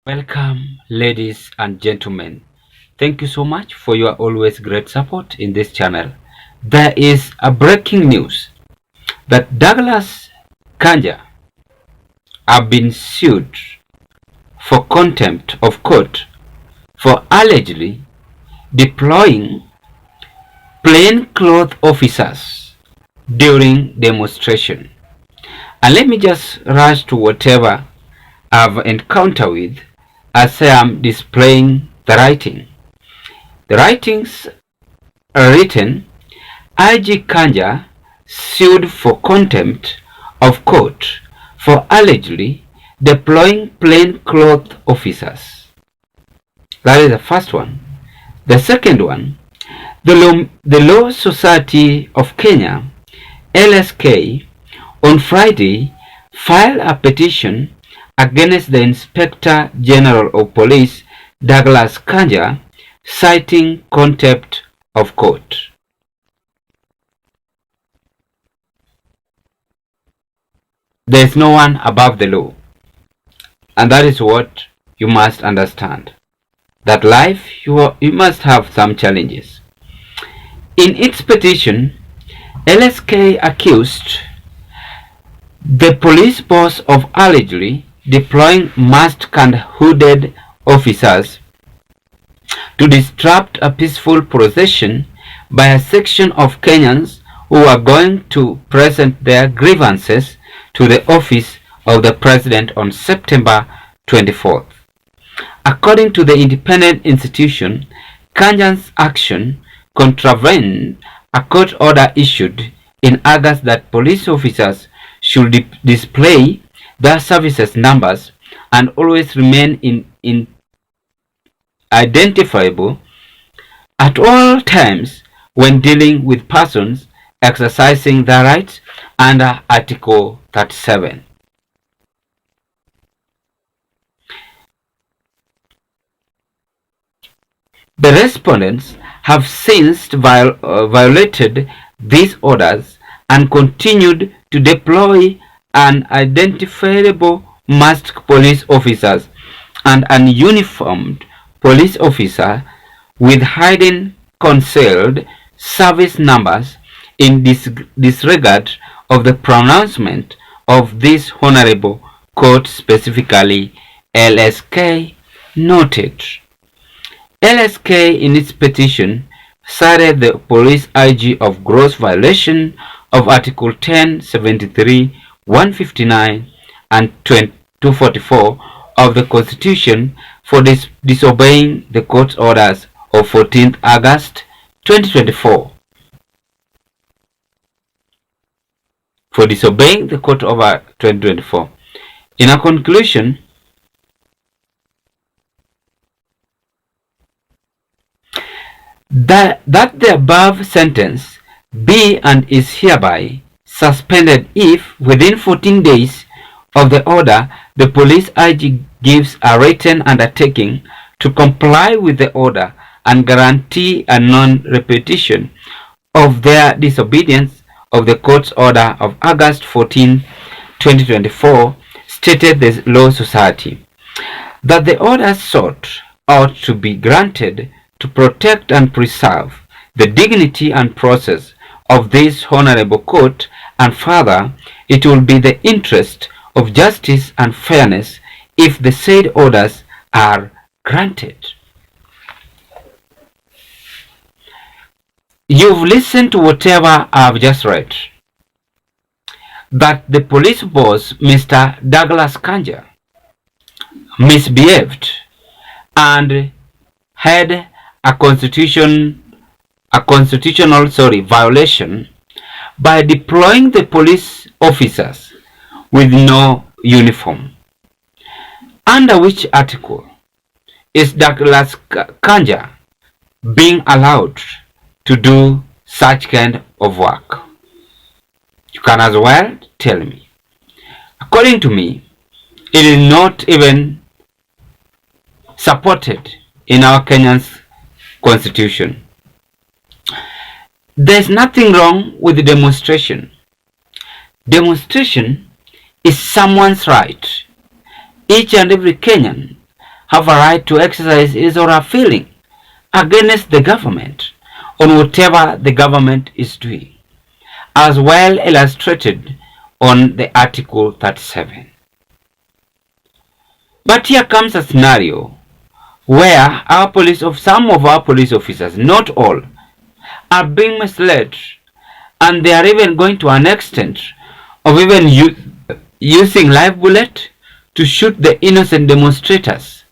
Welcome, ladies and gentlemen. Thank you so much for your always great support in this channel. There is a breaking news that Douglas Kanja have been sued for contempt of court for allegedly deploying plainclothes officers during demonstration. And let me just rush to whatever I've encountered with as I am displaying the writing. The writings are written: IG Kanja sued for contempt of court for allegedly deploying plainclothes officers. That is the first one. The second one, the Law Society of Kenya, LSK, on Friday filed a petition against the Inspector General of Police, Douglas Kanja, citing contempt of court. There is no one above the law, and that is what you must understand. That life, you must have some challenges. In its petition, LSK accused the police boss of allegedly deploying masked and hooded officers to disrupt a peaceful procession by a section of Kenyans who are going to present their grievances to the office of the president on September 24th. According to the independent institution, Kanja's action contravened a court order issued in August that police officers should display their services numbers and always remain identifiable at all times when dealing with persons exercising their rights under Article 37. The respondents have since violated these orders and continued to deploy unidentifiable masked police officers and an uniformed police officer with hidden concealed service numbers in disregard of the pronouncement of this honorable court, specifically LSK noted. LSK in its petition cited the police IG of gross violation of Article 10, 73, 159 and 244 of the Constitution for disobeying the court's orders of 14th August 2024. For disobeying the court order 2024. In a conclusion, that the above sentence be and is hereby suspended if within 14 days of the order the police IG gives a written undertaking to comply with the order and guarantee a non-repetition of their disobedience of the court's order of August 14, 2024, stated the Law Society. That the orders sought ought to be granted to protect and preserve the dignity and process of this honorable court, and further, it will be the interest of justice and fairness if the said orders are granted. You've listened to whatever I've just read. That the police boss, Mr. Douglas Kanja, misbehaved and had a constitutional violation by deploying the police officers with no uniform. Under which article is Douglas Kanja being allowed to do such kind of work? You can as well tell me. According to me, it is not even supported in our Kenyan's constitution. There's nothing wrong with the demonstration. Demonstration is someone's right. Each and every Kenyan have a right to exercise his or her feeling against the government on whatever the government is doing, as well illustrated on the Article 37. But here comes a scenario where some of our police officers, not all, are being misled, and they are even going to an extent of even using live bullet to shoot the innocent demonstrators.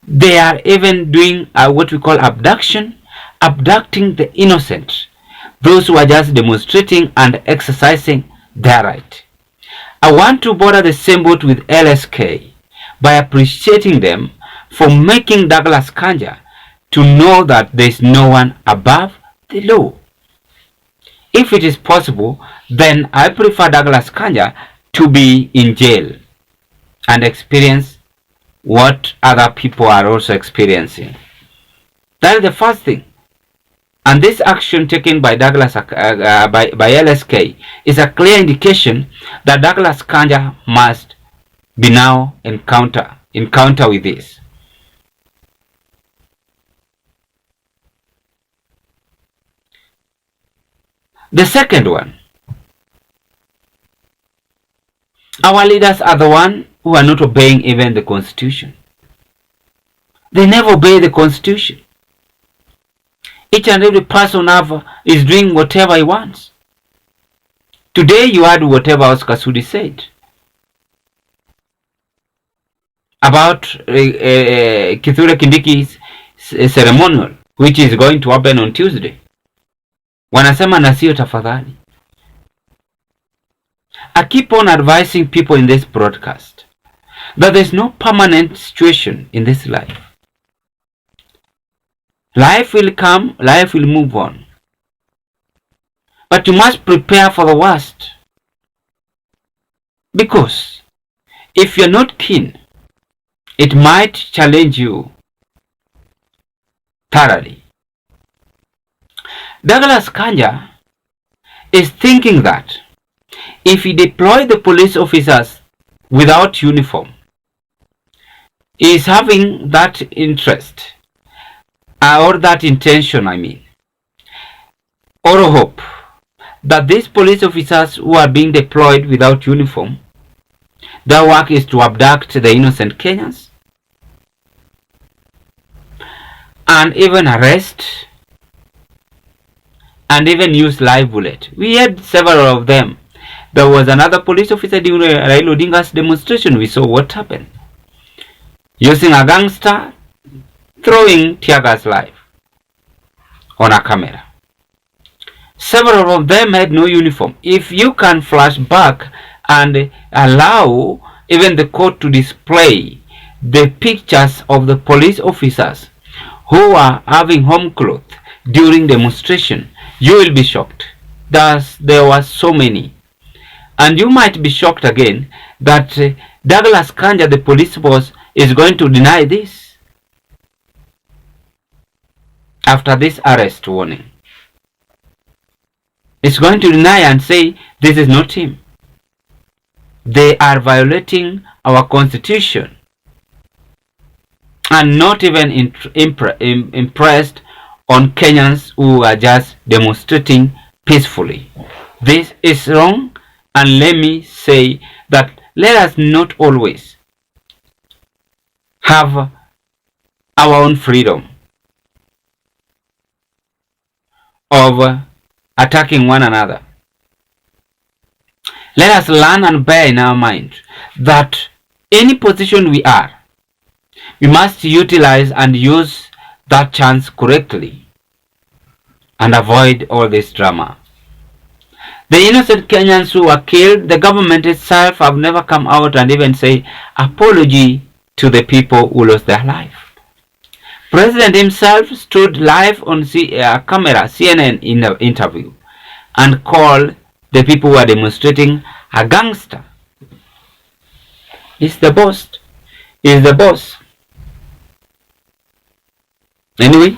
They are even doing what we call abduction, abducting the innocent, those who are just demonstrating and exercising their right. I want to border the same boat with LSK by appreciating them for making Douglas Kanja to know that there is no one above the law. If it is possible, then I prefer Douglas Kanja to be in jail and experience what other people are also experiencing. That is the first thing. And this action taken by by LSK is a clear indication that Douglas Kanja must be now encounter with this. The second one, our leaders are the ones who are not obeying even the Constitution. They never obey the Constitution. Each and every person is doing whatever he wants. Today you heard whatever Oscar Sudi said about Kithure Kindiki's ceremonial, which is going to happen on Tuesday. Wanasema na sio tafadhali. I keep on advising people in this broadcast that there's no permanent situation in this life. Life will come, life will move on. But you must prepare for the worst. Because if you're not keen, it might challenge you thoroughly. Douglas Kanja is thinking that if he deploy the police officers without uniform, he is having that interest or that intention, or hope that these police officers who are being deployed without uniform, their work is to abduct the innocent Kenyans and even arrest and even use live bullet. We had several of them. There was another police officer during Raila Odinga's demonstration. We saw what happened. Using a gangster, throwing tear gas live on a camera. Several of them had no uniform. If you can flash back and allow even the court to display the pictures of the police officers who are having home clothes during demonstration, you will be shocked. There were so many. And you might be shocked again that Douglas Kanja, the police boss, is going to deny this after this arrest warning. It's going to deny and say this is not him. They are violating our constitution and not even impressed on Kenyans who are just demonstrating peacefully. This is wrong, and let me say that let us not always have our own freedom of attacking one another. Let us learn and bear in our mind that any position we are, we must utilize and use that chance correctly and avoid all this drama. The innocent Kenyans who were killed, the government itself have never come out and even say apology to the people who lost their life. President himself stood live on camera, CNN interview, and called the people who are demonstrating a gangster. He's the boss. He's the boss. Anyway,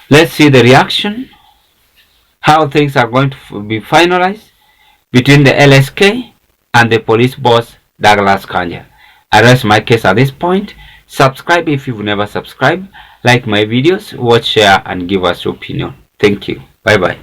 let's see the reaction, how things are going to be finalized between the LSK and the police boss Douglas Kanja. I rest my case at this point. Subscribe if you've never subscribed. Like my videos, watch, share, and give us your opinion. Thank you. Bye bye.